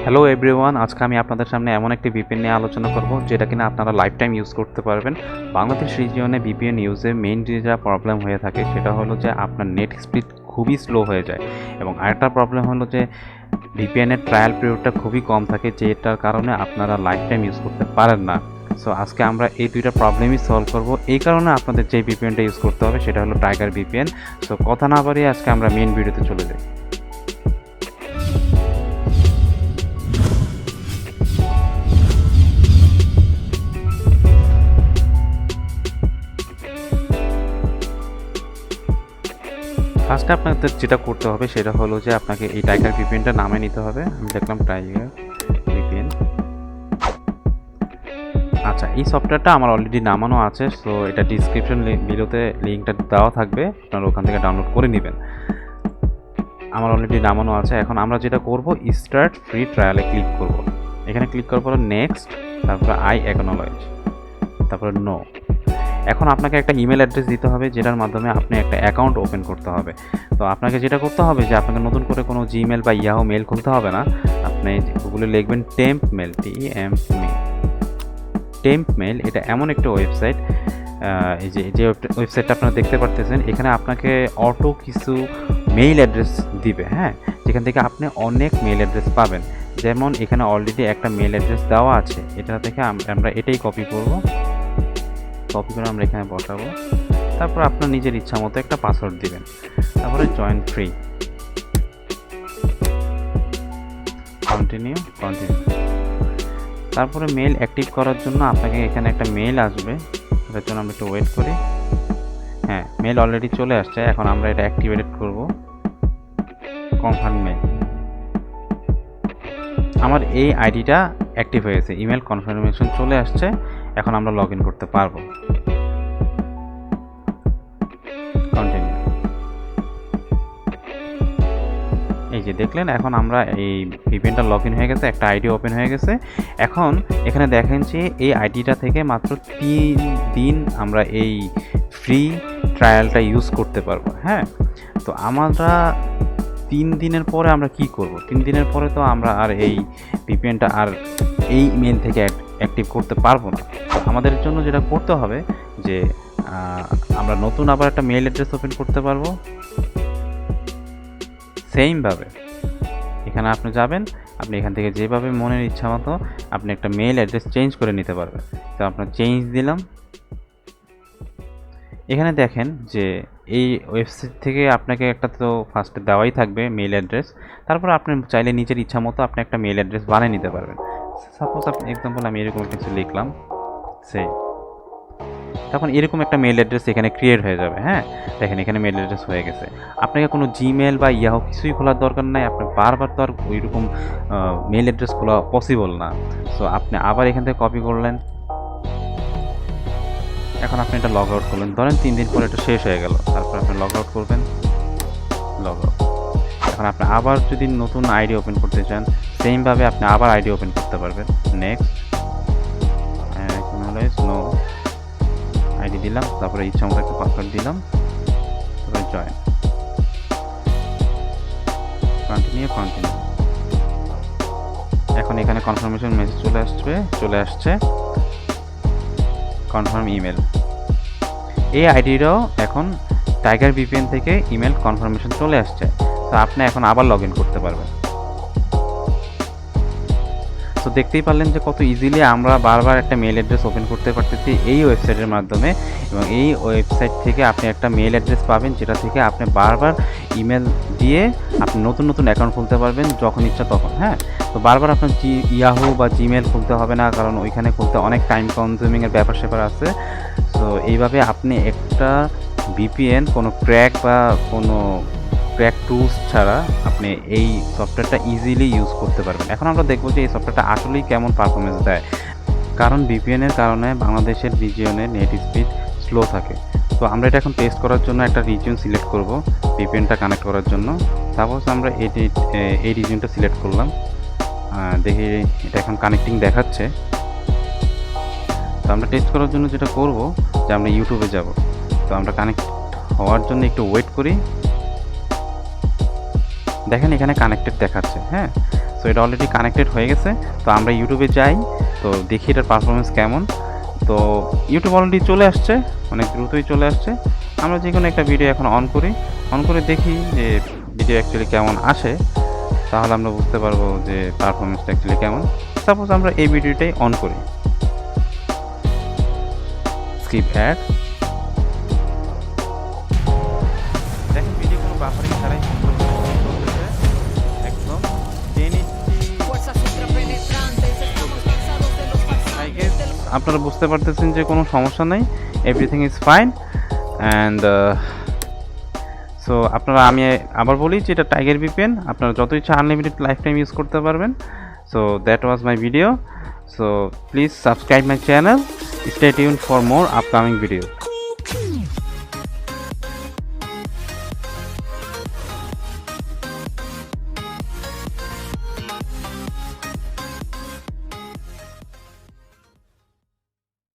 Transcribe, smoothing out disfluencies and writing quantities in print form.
Hello everyone, আজকে আমি আপনাদের সামনে এমন একটি ভিপিএন নিয়ে আলোচনা করব যেটা কিনা আপনারা লাইফ টাইম ইউজ করতে পারবেন। বাংলাদেশ রিজিয়নে ভিপিএন ইউজে মেইন যা প্রবলেম হয়ে থাকে সেটা হলো যে আপনার নেট স্পিড খুবই স্লো হয়ে যায়, এবং আরেকটা প্রবলেম হলো যে ভিপিএনের ট্রায়াল পিরিয়ডটা খুবই কম থাকে, যেটার কারণে আপনারা লাইফ টাইম ইউজ করতে পারেন না। সো আজকে আমরা এই দুইটা প্রবলেমই সলভ করব। এই কারণে আপনাদের যে ভিপিএনটা ইউজ করতে হবে সেটা হলো টাইগার ভিপিএন। সো কথা না বাড়িয়ে আজকে আমরা মেইন ভিডিওতে চলে যাই। ফার্স্টে আপনাদের যেটা করতে হবে সেটা হলো যে আপনাকে এই টাইগার ভিপিএনটা নামে নিতে হবে। আমি দেখলাম টাইগার ভিপিএন। আচ্ছা, এই সফটওয়্যারটা আমার অলরেডি নামানো আছে, সো এটা ডিসক্রিপশন ভিডিওতে লিঙ্কটা দেওয়া থাকবে, আপনারা ওখান থেকে ডাউনলোড করে নেবেন। আমার অলরেডি নামানো আছে। এখন আমরা যেটা করব, স্টার্ট ফ্রি ট্রায়ালে ক্লিক করব। এখানে ক্লিক করার পর নেক্সট, তারপরে আই অ্যাকনোলেজ, তারপরে নো। এখন আপনাকে একটা ইমেল অ্যাড্রেস দিতে হবে যেটার মাধ্যমে আপনি একটা অ্যাকাউন্ট ওপেন করতে হবে। তো আপনাকে যেটা করতে হবে যে আপনাকে নতুন করে কোনো জিমেল বা ইয়াহু মেল খুলতে হবে না। আপনি গুগলে লিখবেন টেম্প মেল, টেম্প মেল। এটা এমন একটা ওয়েবসাইট, এই যে ওয়েবসাইটটা আপনারা দেখতে পারতেছেন, এখানে আপনাকে অটো কিছু মেইল অ্যাড্রেস দিবে, হ্যাঁ, যেখান থেকে আপনি অনেক মেইল অ্যাড্রেস পাবেন। যেমন এখানে অলরেডি একটা মেইল অ্যাড্রেস দেওয়া আছে, এটা থেকে আমরা এটাই কপি করব। কপি করে আমরা এখানে বসাবো। তারপর আপনার নিজের ইচ্ছা মতো একটা পাসওয়ার্ড দিবেন, তারপরে জয়েন ফ্রি, কন্টিনিউ। তারপরে মেল অ্যাক্টিভ করার জন্য আপনাকে এখানে একটা মেল আসবে, এটার জন্য আমরা একটু ওয়েট করি। হ্যাঁ, মেল অলরেডি চলে আসছে। এখন আমরা এটা অ্যাক্টিভেট করব, কনফার্ম মেল। আমার এই আইডিটা অ্যাক্টিভ হয়েছে, ইমেল কনফার্মেশন চলে আসছে। এখন আমরা লগ ইন করতে পারবো। কন্টিনিউ। এই যে দেখলেন, এখন আমরা এই ভিপিএনটা লগ ইন হয়ে গেছে, একটা আইডি ওপেন হয়ে গেছে। এখন এখানে দেখেন যে এই আইডিটা থেকে মাত্র 3 দিন আমরা এই ফ্রি ট্রায়ালটা ইউজ করতে পারবো। হ্যাঁ, তো আমরা 3 দিনের পরে আমরা কি করব? 3 দিনের পরে তো আমরা আর এই ভিপিএনটা আর এই মেল থেকে অ্যাক্টিভ করতে পারবো না। আমাদের জন্য যেটা করতে হবে যে আমরা নতুন আবার একটা মেল অ্যাড্রেস ওপেন করতে পারবো। সেমভাবে এখানে আপনি যাবেন, আপনি এখান থেকে যেভাবে মনের ইচ্ছা মতো আপনি একটা মেল অ্যাড্রেস চেঞ্জ করে নিতে পারবেন। তো আপনার চেঞ্জ দিলাম। এখানে দেখেন যে এই ওয়েবসাইট থেকে আপনাকে একটা তো ফার্স্টে দেওয়াই থাকবে মেল অ্যাড্রেস। তারপর আপনি চাইলে নিজের ইচ্ছা মতো আপনি একটা মেল অ্যাড্রেস বানিয়ে নিতে পারবেন। সাপোজ আপনি এক্সাম্পল আমি এরকম কিছু লিখলাম, তখন এরকম একটা মেল অ্যাড্রেস এখানে ক্রিয়েট হয়ে যাবে। হ্যাঁ, দেখেন এখানে মেল অ্যাড্রেস হয়ে গেছে। আপনাকে কোনো জিমেল বা ইয়াহু কিছুই খোলার দরকার নাই। আপনি বারবার তো আর ওইরকম মেল অ্যাড্রেস খোলা পসিবল না। সো আপনি আবার এখান থেকে কপি করলেন। এখন আপনি এটা লগ আউট করলেন, ধরেন 3 দিন পরে এটা শেষ হয়ে গেল। তারপর আপনি লগ আউট করবেন, লগ আউট। এখন আপনি আবার যদি নতুন আইডি ওপেন করতে চান, সেমভাবে আপনি আবার আইডি ওপেন করতে পারবেন। নেক্সট, নো আইডি দিলাম, তারপরে ইচ্ছা মতো একটা পাসওয়ার্ড দিলাম, তারপরে জয়েন, কন্টিনিউ। এখন এখানে কনফার্মেশন মেসেজ চলে আসছে কনফার্ম ইমেল। এই আইডিটাও এখন টাইগার ভিপিএন থেকে ইমেল কনফার্মেশন চলে আসছে। তো আপনি এখন আবার লগ ইন করতে পারবেন। তো দেখতেই পারলেন যে কত ইজিলি আমরা বারবার একটা মেল অ্যাড্রেস ওপেন করতে পারতেছি এই ওয়েবসাইটের মাধ্যমে, এবং এই ওয়েবসাইট থেকে আপনি একটা মেল অ্যাড্রেস পাবেন যেটা থেকে আপনি বারবার ইমেল দিয়ে আপনি নতুন অ্যাকাউন্ট খুলতে পারবেন যখন ইচ্ছা তখন। হ্যাঁ, তো বারবার আপনার ইয়াহু বা জিমেল খুলতে হবে না, কারণ ওইখানে খুলতে অনেক টাইম কনজিউমিংয়ের ব্যাপার আছে। তো এইভাবে আপনি একটা ভিপিএন কোনো ক্র্যাক বা কোনো ক্র্যাক টুলস ছাড়া আপনি এই সফটওয়্যারটা ইজিলি ইউজ করতে পারবেন। এখন আমরা দেখব যে এই সফটওয়্যারটা আসলেই কেমন পারফরমেন্স দেয়, কারণ ভিপিএনের কারণে বাংলাদেশের রিজিয়নে নেট স্পিড স্লো থাকে। তো আমরা এটা এখন টেস্ট করার জন্য একটা রিজিয়ন সিলেক্ট করব ভিপিএনটা কানেক্ট করার জন্য। সাপোজ আমরা এই রিজিয়নটা সিলেক্ট করলাম, দেখি এটা এখন কানেক্টিং দেখাচ্ছে। তো আমরা টেস্ট করার জন্য যেটা করব যে আমরা ইউটিউবে যাব। তো আমরা কানেক্ট হওয়ার জন্য একটু ওয়েট করি। দেখেন এখানে কানেক্টেড দেখাচ্ছে। হ্যাঁ, সো এটা অলরেডি কানেক্টেড হয়ে গেছে। তো আমরা ইউটিউবে যাই, তো দেখি এটার পারফরমেন্স কেমন। তো ইউটিউব অলরেডি চলে আসছে, অনেক দ্রুতই চলে আসছে। আমরা যে কোনো একটা ভিডিও এখন অন করে দেখি যে ভিডিও অ্যাকচুয়ালি কেমন আসে, তাহলে আমরা বুঝতে পারবো যে পারফরমেন্সটা অ্যাকচুয়ালি কেমন। সাপোজ আমরা এই ভিডিওটাই অন করি, স্কিপ অ্যাড, দেখেন ভিডিও কোনো বাফারিং ছাড়াই চলতেছে, একদম 1080। আপনারা বুঝতে পারতেছেন যে কোনো সমস্যা নেই, everything is fine. And so আপনারা, আমি আবার বলি যে এটা টাইগার ভিপিএন, আপনারা যত ইচ্ছা আনলিমিটেড লাইফ টাইম ইউজ করতে পারবেন। So that was my video. So please subscribe my channel, stay tune for more upcoming video.